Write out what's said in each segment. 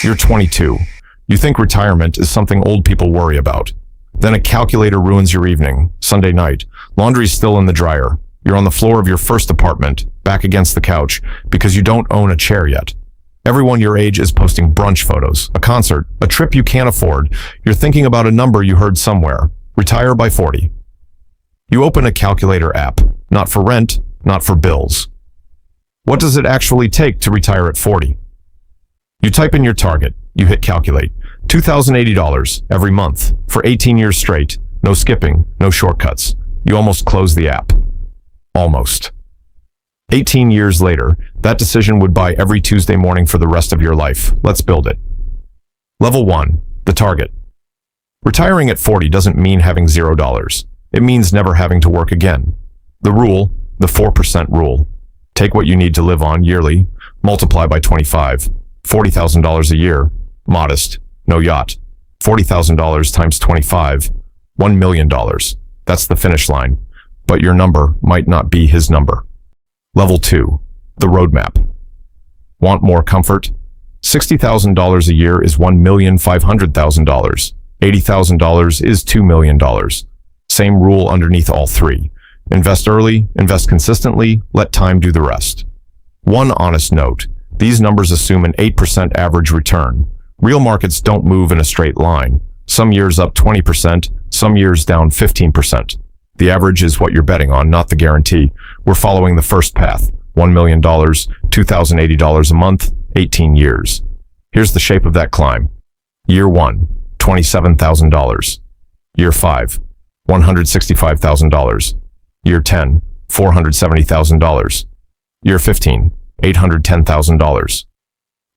You're 22. You think retirement is something old people worry about. Then a calculator ruins your evening, Sunday night. Laundry's still in the dryer. You're on the floor of your first apartment, back against the couch, because you don't own a chair yet. Everyone your age is posting brunch photos, a concert, a trip you can't afford. You're thinking about a number you heard somewhere. Retire by 40. You open a calculator app, not for rent, not for bills. What does it actually take to retire at 40? You type in your target, you hit calculate. $2,080 every month for 18 years straight, no skipping, no shortcuts. You almost close the app. Almost. 18 years later, that decision would buy every Tuesday morning for the rest of your life. Let's build it. Level 1, the target. Retiring at 40 doesn't mean having $0. It means never having to work again. The rule, the 4% rule. Take what you need to live on yearly, multiply by 25, $40,000 a year, modest, no yacht. $40,000 times 25, $1 million. That's the finish line. But your number might not be his number. Level 2, the roadmap. Want more comfort? $60,000 a year is $1,500,000. $80,000 is $2 million. Same rule underneath all three. Invest early, invest consistently, let time do the rest. One honest note, these numbers assume an 8% average return. Real markets don't move in a straight line. Some years up 20%, some years down 15%. The average is what you're betting on, not the guarantee. We're following the first path. $1 million, $2,080 a month, 18 years. Here's the shape of that climb. Year 1, $27,000. Year 5, $165,000. Year 10, $470,000. Year 15, $810,000.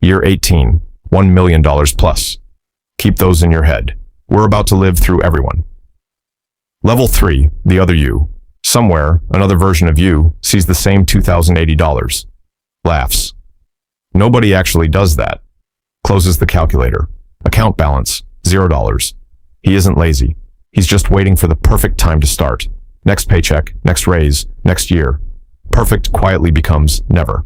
Year 18, $1 million plus. Keep those in your head. We're about to live through everyone. Level 3, the other you. Somewhere, another version of you sees the same $2,080. Laughs. Nobody actually does that. Closes the calculator. Account balance, $0. He isn't lazy. He's just waiting for the perfect time to start. Next paycheck, next raise, next year. Perfect quietly becomes never.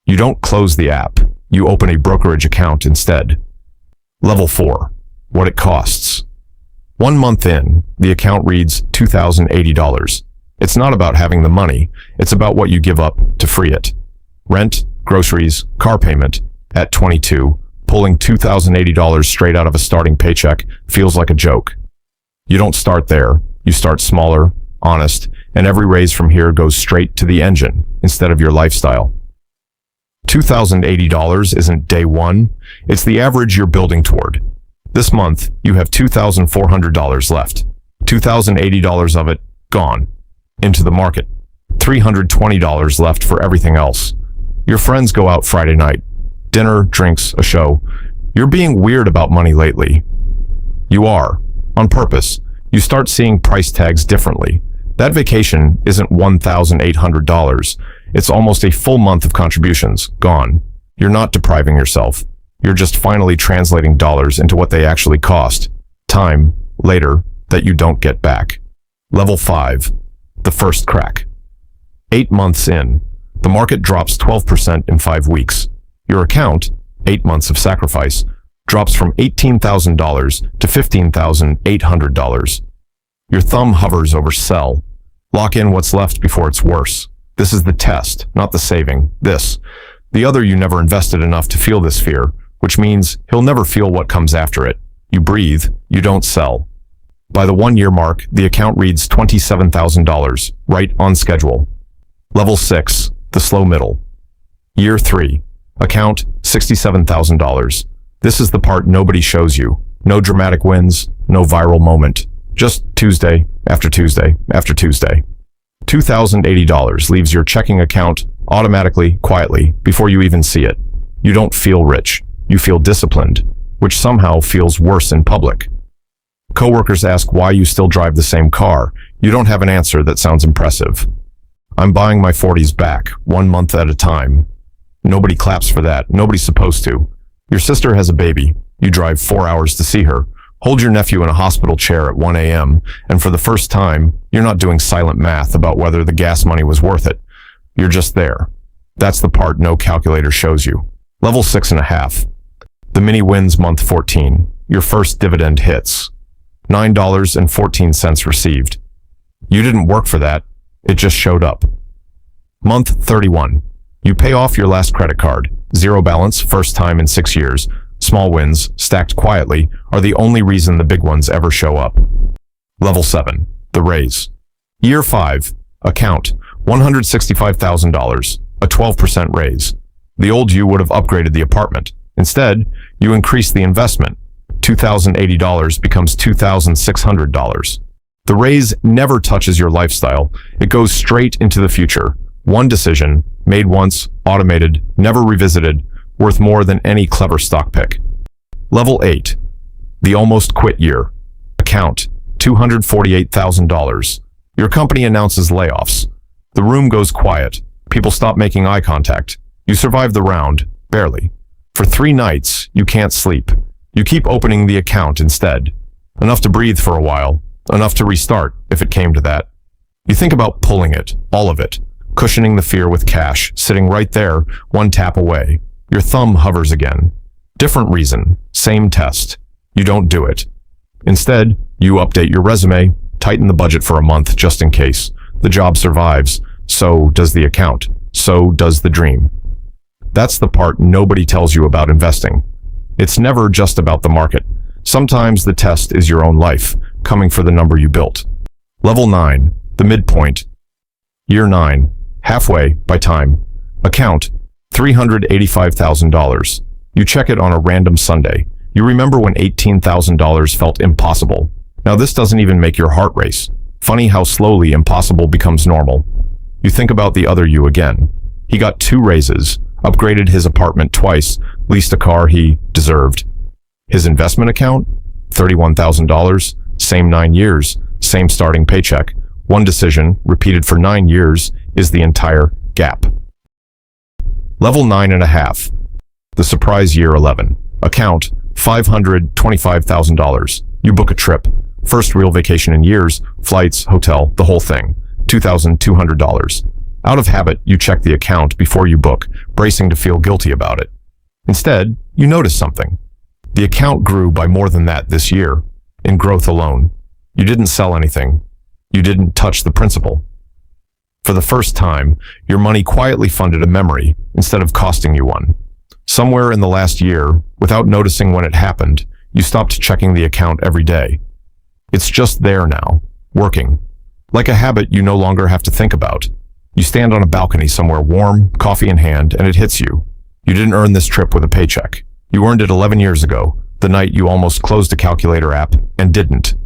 You don't close the app. You open a brokerage account instead. Level 4, what it costs. 1 month in, the account reads $2,080. It's not about having the money. It's about what you give up to free it. Rent, groceries, car payment. At 22, pulling $2,080 straight out of a starting paycheck feels like a joke. You don't start there. You start smaller, honest, and every raise from here goes straight to the engine instead of your lifestyle. $2,080 isn't day one. It's the average you're building toward. This month, you have $2,400 left. $2,080 of it, gone. Into the market. $320 left for everything else. Your friends go out Friday night. Dinner, drinks, a show. You're being weird about money lately. You are. On purpose. You start seeing price tags differently. That vacation isn't $1,800. It's almost a full month of contributions, gone. You're not depriving yourself. You're just finally translating dollars into what they actually cost. Time, later, that you don't get back. Level 5, the first crack. 8 months in, the market drops 12% in 5 weeks. Your account, 8 months of sacrifice, drops from $18,000 to $15,800. Your thumb hovers over sell. Lock in what's left before it's worse. This is the test, not the saving. This. The other you never invested enough to feel this fear, which means he'll never feel what comes after it. You breathe, you don't sell. By the 1-year mark, the account reads $27,000, right on schedule. Level 6, the slow middle. Year 3, account $67,000. This is the part nobody shows you. No dramatic wins, no viral moment. Just Tuesday after Tuesday after Tuesday. $2,080 leaves your checking account automatically, quietly, before you even see it. You don't feel rich. You feel disciplined, which somehow feels worse in public. Coworkers ask why you still drive the same car. You don't have an answer that sounds impressive. I'm buying my 40s back, 1 month at a time. Nobody claps for that. Nobody's supposed to. Your sister has a baby. You drive 4 hours to see her. Hold your nephew in a hospital chair at 1 a.m. And for the first time, you're not doing silent math about whether the gas money was worth it. You're just there. That's the part no calculator shows you. Level 6.5. The mini wins month 14. Your first dividend hits. $9.14 received. You didn't work for that. It just showed up. Month 31. You pay off your last credit card. Zero balance, first time in 6 years. Small wins, stacked quietly, are the only reason the big ones ever show up. Level 7. The raise. Year 5. Account. $165,000. A 12% raise. The old you would have upgraded the apartment. Instead, you increase the investment. $2,080 becomes $2,600. The raise never touches your lifestyle. It goes straight into the future. One decision, made once, automated, never revisited, worth more than any clever stock pick. Level 8. The almost quit year. Account. $248,000. Your company announces layoffs. The room goes quiet. People stop making eye contact. You survive the round, barely. For 3 nights, you can't sleep. You keep opening the account instead. Enough to breathe for a while. Enough to restart, if it came to that. You think about pulling it, all of it, cushioning the fear with cash, sitting right there, one tap away. Your thumb hovers again. Different reason, same test. You don't do it. Instead, you update your resume, tighten the budget for a month just in case. The job survives. So does the account. So does the dream. That's the part nobody tells you about investing. It's never just about the market. Sometimes the test is your own life, coming for the number you built. Level 9, the midpoint. Year 9, halfway by time. Account, $385,000. You check it on a random Sunday. You remember when $18,000 felt impossible. Now this doesn't even make your heart race. Funny how slowly impossible becomes normal. You think about the other you again. He got 2 raises, upgraded his apartment twice, leased a car he deserved. His investment account? $31,000, same 9 years, same starting paycheck. One decision, repeated for 9 years, is the entire gap. Level 9.5. The surprise year 11. Account, $525,000. You book a trip. First real vacation in years, flights, hotel, the whole thing. $2,200. Out of habit, you check the account before you book, bracing to feel guilty about it. Instead, you notice something. The account grew by more than that this year, in growth alone. You didn't sell anything. You didn't touch the principal. For the first time, your money quietly funded a memory instead of costing you one. Somewhere in the last year, without noticing when it happened, you stopped checking the account every day. It's just there now, working. Like a habit you no longer have to think about. You stand on a balcony somewhere warm, coffee in hand, and it hits you. You didn't earn this trip with a paycheck. You earned it 11 years ago, the night you almost closed a calculator app and didn't.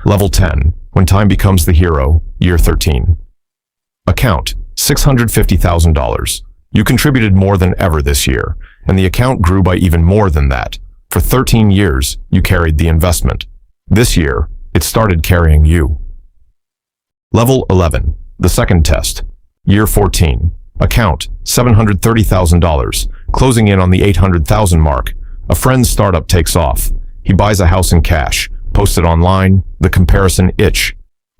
Level 10, when time becomes the hero, year 13. Account, $650,000. You contributed more than ever this year, and the account grew by even more than that. For 13 years, you carried the investment. This year, it started carrying you. Level 11, the second test. Year 14. Account, $730,000. Closing in on the $800,000 mark. A friend's startup takes off. He buys a house in cash, posts it online, the comparison itch.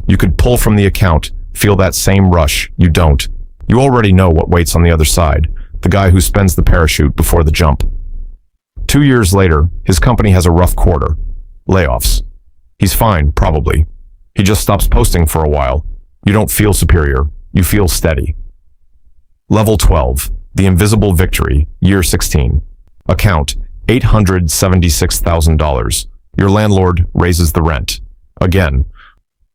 You could pull from the account, feel that same rush. You don't. You already know what waits on the other side. The guy who spends the parachute before the jump. 2 years later, his company has a rough quarter. Layoffs. He's fine, probably. He just stops posting for a while. You don't feel superior. You feel steady. Level 12. The invisible victory. Year 16. Account. $876,000. Your landlord raises the rent. Again.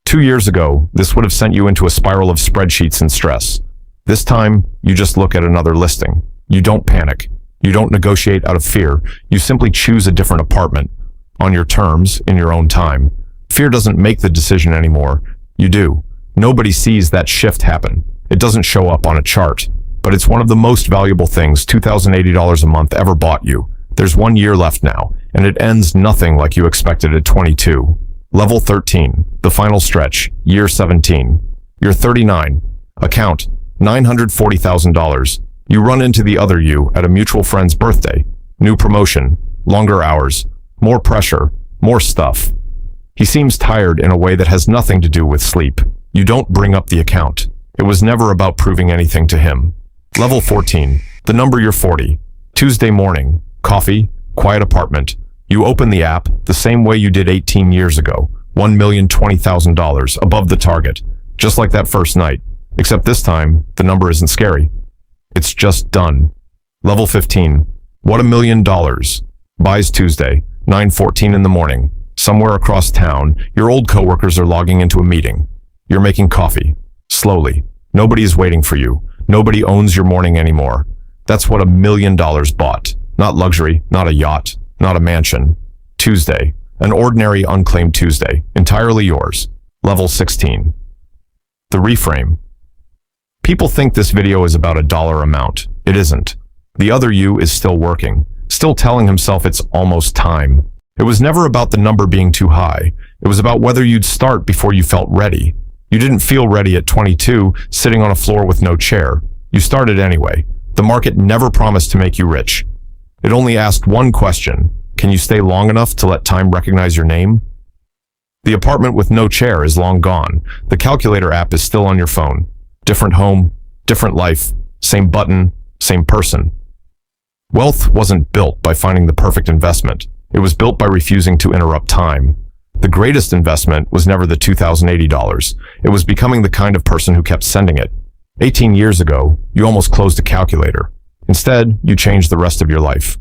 2 years ago, this would have sent you into a spiral of spreadsheets and stress. This time, you just look at another listing. You don't panic. You don't negotiate out of fear. You simply choose a different apartment. On your terms, in your own time. Fear doesn't make the decision anymore. You do. Nobody sees that shift happen. It doesn't show up on a chart. But it's one of the most valuable things $2,080 a month ever bought you. There's 1 year left now, and it ends nothing like you expected at 22. Level 13, the final stretch, year 17. You're 39. Account, $940,000. You run into the other you at a mutual friend's birthday. New promotion, longer hours, more pressure, more stuff. He seems tired in a way that has nothing to do with sleep. You don't bring up the account. It was never about proving anything to him. Level 14, the number you're 40. Tuesday morning, coffee, quiet apartment. You open the app the same way you did 18 years ago. $1,020,000 above the target. Just like that first night. Except this time, the number isn't scary. It's just done. Level 15. What $1 million? Buys Tuesday, 9:14 in the morning. Somewhere across town, your old coworkers are logging into a meeting. You're making coffee. Slowly. Nobody is waiting for you. Nobody owns your morning anymore. That's what $1 million bought. Not luxury, not a yacht, not a mansion. Tuesday. An ordinary unclaimed Tuesday. Entirely yours. Level 16. The reframe. People think this video is about a dollar amount. It isn't. The other you is still working, still telling himself it's almost time. It was never about the number being too high. It was about whether you'd start before you felt ready. You didn't feel ready at 22, sitting on a floor with no chair. You started anyway. The market never promised to make you rich. It only asked one question. Can you stay long enough to let time recognize your name? The apartment with no chair is long gone. The calculator app is still on your phone. Different home, different life, same button, same person. Wealth wasn't built by finding the perfect investment. It was built by refusing to interrupt time. The greatest investment was never the $2,080. It was becoming the kind of person who kept sending it. 18 years ago, you almost closed a calculator. Instead, you changed the rest of your life.